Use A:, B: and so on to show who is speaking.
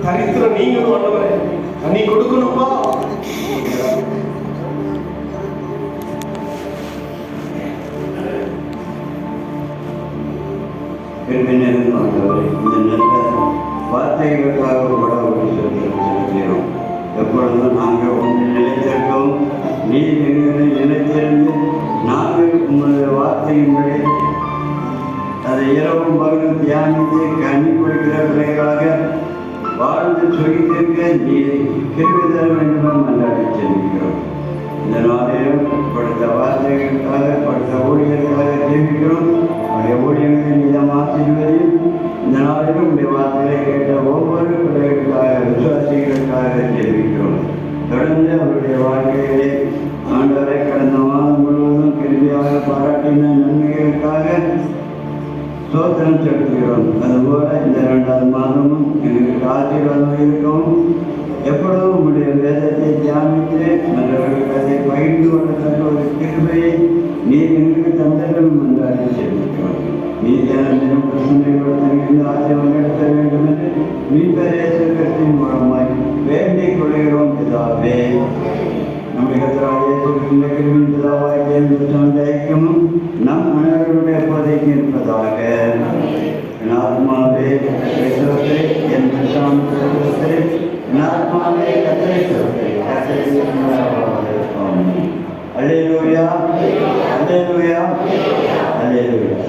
A: தரித்திரம் நீங்களும் ஆண்டவரே நீ கொடுக்கணும்பா.
B: ஆண்டவரே இந்த நல்ல வார்த்தைகளுக்காக செலுத்துகிறோம். எப்பொழுதும் நாங்கள் ஒன்று நிலைத்திருக்கோம். நீர் எங்களை நிலைத்திருந்து நாங்கள் உங்களுடைய வார்த்தையின்படி அதை இரவும் பகலும் தியானித்து கண்ணி கொடுக்கிற பிள்ளைகளாக வாழ்ந்து சொல்லித்திருக்க நீர் கிருபை தர வேண்டும் நல்லாடி செல்கிறோம். இந்த நாளிலும் படுத்த வார்த்தைகளுக்காக படுத்த ஊழியர்களுக்காக ஜெபிக்கிறோம். அவருடைய ஊழியர்களை மீதம் ஆசீர்வதியும் இந்த நாளிலும் உடைய வார்த்தைகளை கேட்ட ஒவ்வொரு பிள்ளைகளுக்காக விசுவாசிகளுக்காக ஜெபிக்கிறோம். தொடர்ந்து அவருடைய வாழ்க்கைகளை ஆண்டவரை கடந்த மாதம் முழுவதும் கிருபியாக பாராட்டின நன்மைகளுக்காக சோத்திரம் செலுத்துகிறோம். அதுபோல இந்த 2வது மாதமும் எங்களுக்கு ஆசீர்வாதம் இருக்கவும் எப்பொழுதும் உங்களுடைய வேதத்தை தியானித்து மற்றவர்களுக்கு அதை பகிர்ந்து கொள்ளத்தக்க ஒரு கிருபையை நீர் எங்களுக்கு தந்தரும் என்றாடி செலுத்துகிறோம். நீதியான தினம் பிரசனையோடு தங்கிருந்து ஆசீர்வாதம் நடத்த வேண்டும் என்று மீன்பரேசத்தின் மூலமாய் வேண்டிக் கொள்கிறோம். பிதாவே, நம்முடைய கர்த்தராகிய இயேசுவின் கிருபையின் பிதாவாகிய தேவனுடைய ஐக்கியமும் நம் அனைவருடைய எப்போதைக்கு இருப்பதாக. என் ஆத்மாவே கர்த்தரை ஸ்தோத்திரி, என் பிரசாந்தத்தை என் ஆத்மாவே கர்த்தரை ஸ்தோத்திரி. அல்லேலூயா, அல்லேலூயா, அல்லேலூயா.